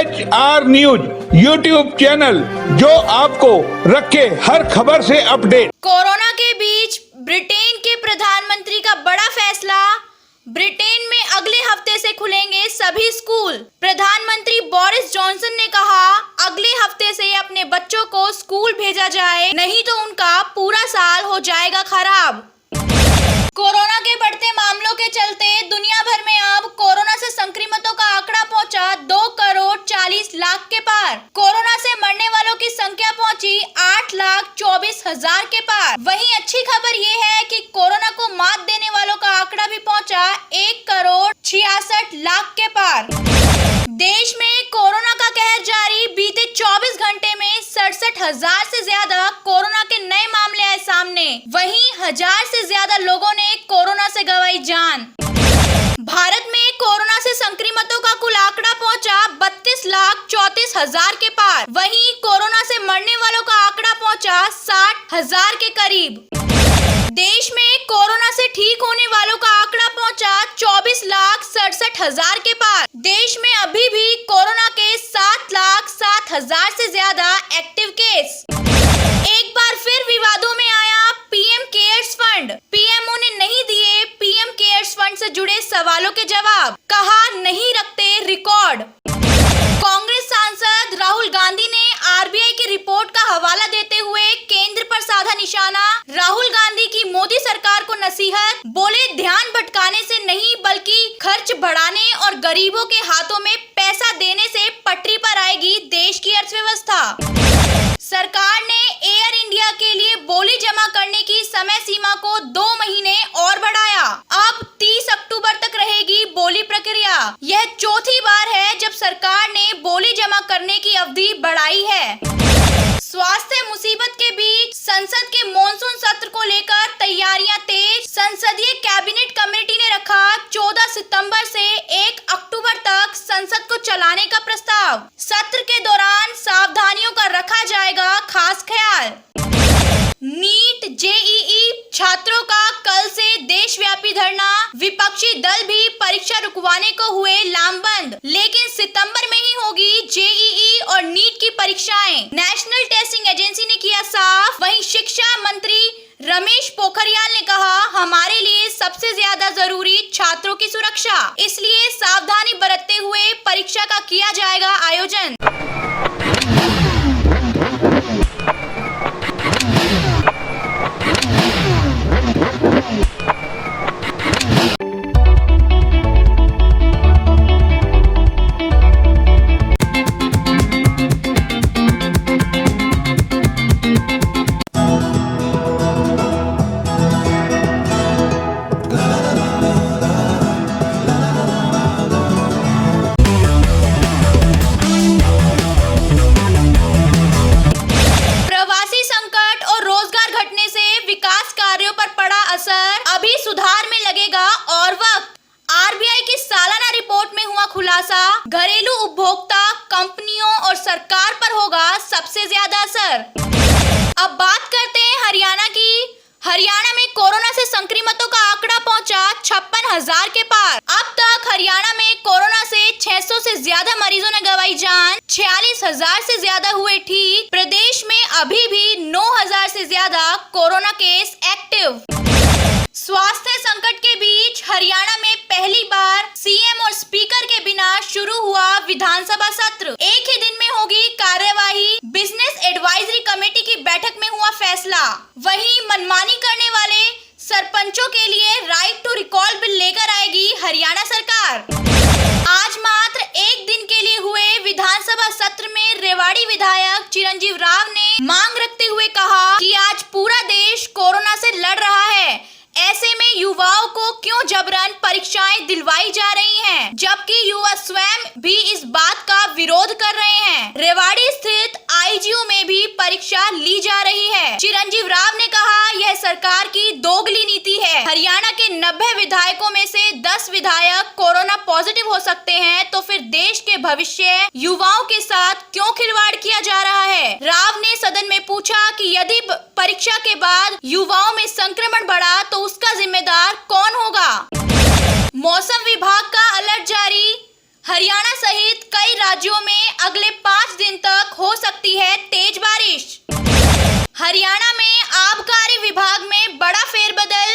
HR news YouTube channel, जो आपको रखे हर खबर से अपडेट। कोरोना के बीच ब्रिटेन के प्रधानमंत्री का बड़ा फैसला। ब्रिटेन में अगले हफ्ते से खुलेंगे सभी स्कूल। प्रधानमंत्री बोरिस जॉनसन ने कहा, अगले हफ्ते से अपने बच्चों को स्कूल भेजा जाए, नहीं तो उनका पूरा साल हो जाएगा खराब। कोरोना के बढ़ते मामलों के चलते दुनिया भर में अब कोरोना से संक्रमितों का आंकड़ा पहुंचा 2,40,00,000 के पार। कोरोना से मरने वालों की संख्या पहुंची 8,24,000 के पार। वहीं अच्छी खबर ये है कि कोरोना को मात देने वालों का आंकड़ा भी पहुंचा 1,66,00,000 के पार। देश में कोरोना का कहर जारी। बीते 24 घंटे में 67,000 से ज्यादा कोरोना के नए मामले आए सामने। वहीं 1,000 से ज्यादा लोगों ने कोरोना से गंवाई जान। भारत में कोरोना से संक्रमितों का कुल आंकड़ा पहुंचा 32,34,000 के पार। वहीं कोरोना से मरने वालों का आंकड़ा पहुंचा 60,000 के करीब। देश में कोरोना से ठीक होने वालों का आंकड़ा पहुंचा 24,67,000 के पार। देश में अभी भी कोरोना के 7,07,000 से ज्यादा एक्टिव केस। एक बार फिर विवादों में आया पीएम केयर्स फंड। पीएमओ ने नहीं दिए पीएम केयर्स फंड से जुड़े सवालों के जवाब, कहा नहीं रखते रिकॉर्ड। कांग्रेस सांसद राहुल गांधी ने आरबीआई की रिपोर्ट का हवाला देते हुए केंद्र पर साधा निशाना। राहुल गांधी की मोदी सरकार को नसीहत, बोले ध्यान भटकाने से नहीं बल्कि खर्च बढ़ाने और गरीबों के हाथों में पैसा देने से पटरी पर आएगी देश की अर्थव्यवस्था। सरकार ने एयर इंडिया के लिए बोली जमा करने की समय सीमा को 2 महीने और बढ़ाया। अब 30 अक्टूबर तक रहेगी बोली प्रक्रिया। यह चौथी बार है जब सरकार ने बोली जमा करने की अवधि बढ़ाई है। स्वास्थ्य मुसीबत के बीच संसद के मॉनसून सत्र को लेकर तैयारियां तेज। संसदीय कैबिनेट कमेटी ने रखा 14 सितंबर से 1 अक्टूबर तक संसद को चलाने का प्रस्ताव। सत्र के दौरान सावधानियों का रखा जाएगा खास ख्याल। नीट जेईई छात्रों का कल से देशव्यापी धरना। विपक्षी दल भी परीक्षा रुकवाने को हुए लामबंद, लेकिन सितंबर में ही होगी जेईई और नीट की परीक्षाएं। नेशनल टेस्टिंग एजेंसी ने किया साफ। वहीं शिक्षा मंत्री रमेश पोखरियाल ने कहा, हमारे लिए सबसे ज्यादा जरूरी छात्रों की सुरक्षा, इसलिए सावधानी बरतते हुए परीक्षा का किया जाएगा आयोजन। अभी सुधार में लगेगा और वक्त। आरबीआई की सालाना रिपोर्ट में हुआ खुलासा, घरेलू उपभोक्ता, कंपनियों और सरकार पर होगा सबसे ज्यादा असर। अब बात करते हैं हरियाणा की। हरियाणा में कोरोना से संक्रमितों का आंकड़ा पहुंचा 56,000 के पार। अब तक हरियाणा में कोरोना से 600 से ज्यादा मरीजों ने गंवाई जान। 46,000 से ज्यादा हुए ठीक। प्रदेश में अभी भी 9,000 से ज्यादा कोरोना केस एक्टिव। स्वास्थ्य संकट के बीच हरियाणा में पहली बार सीएम और स्पीकर के बिना शुरू हुआ विधानसभा सत्र। एक ही दिन में होगी कार्यवाही। बिजनेस एडवाइजरी कमेटी की बैठक में हुआ फैसला। वहीं मनमानी करने वाले सरपंचों के लिए राइट टू रिकॉल बिल लेकर आएगी हरियाणा सरकार। आज मात्र एक दिन के लिए हुए विधानसभा सत्र में रेवाड़ी विधायक चिरंजीव राव ने मांग रखते हुए कहा कि आज पूरा देश कोरोना से लड़ रहा है, ऐसे में युवाओं को क्यों जबरन परीक्षाएं दिलवाई जा रही हैं, जबकि युवा स्वयं भी इस बात का विरोध कर रहे हैं। रेवाड़ी स्थित आईजीयू में भी परीक्षा ली जा रही है। चिरंजीव राव ने कहा, यह सरकार की दोगली नीति है। हरियाणा के 90 विधायकों में से 10 विधायक कोरोना पॉजिटिव हो सकते हैं, तो फिर देश के भविष्य युवाओं के साथ क्यों खिलवाड़ किया जा रहा है। राव ने सदन में पूछा कि यदि परीक्षा के बाद युवाओं में संक्रमण बढ़ा तो उसका जिम्मेदार कौन होगा। मौसम विभाग का अलर्ट जारी। हरियाणा सहित कई राज्यों में अगले 5 दिन तक हो सकती है तेज बारिश। हरियाणा में आबकारी विभाग में बड़ा फेरबदल,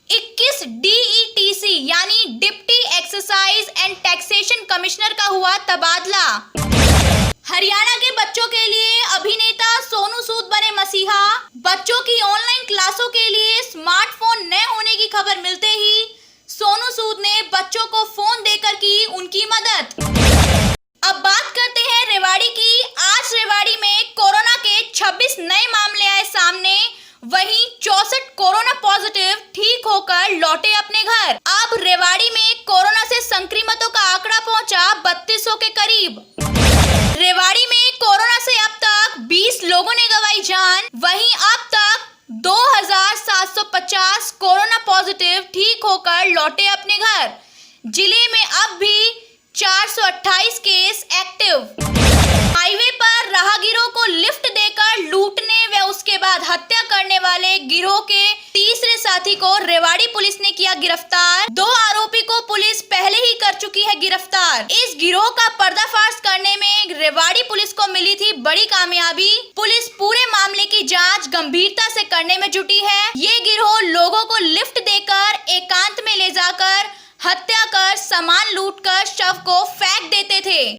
21 DETC यानी deputy excise and taxation commissioner का हुआ तबादला। हरियाणा के बच्चों के लिए अभिनेता सोनू सूद बने मसीहा। बच्चों की ऑनलाइन क्लासों के लिए स्मार्टफोन न होने की खबर मिलते ही सोनू सूद ने बच्चों को फोन देकर की उनकी मदद। अब बात करते हैं रेवाड़ी की। आज रेवाड़ी में कोरोना के 26 नए मामले आए सामने, वहीं 64 कोरोना पॉजिटिव ठीक होकर लौटे अपने घर। अब रेवाड़ी में कोरोना से संक्रमितों का आंकड़ा पहुंचा 3200 के करीब। रेवाड़ी में कोरोना से अब तक 20 लोगों ने गंवाई जान, वहीं अब तक 2750 कोरोना पॉजिटिव ठीक होकर लौटे अपने घर। जिले में अब भी 428 केस एक्टिव। हाईवे पर राहगीरों को लिफ्ट देकर लूटने व उसके बाद हत्या करने वाले गिरोह के तीसरे साथी को रेवाड़ी पुलिस ने किया गिरफ्तार। 2 आरोपी को पुलिस पहले ही कर चुकी है गिरफ्तार। इस गिरोह का पर्दाफाश करने में रेवाड़ी पुलिस को मिली थी बड़ी कामयाबी। पुलिस पूरे मामले की जांच गंभीरता से करने में जुटी है। ये गिरोह लोगों को लिफ्ट देकर एकांत में ले जाकर हत्या कर सामान लूटकर शव को फेंक देते थे।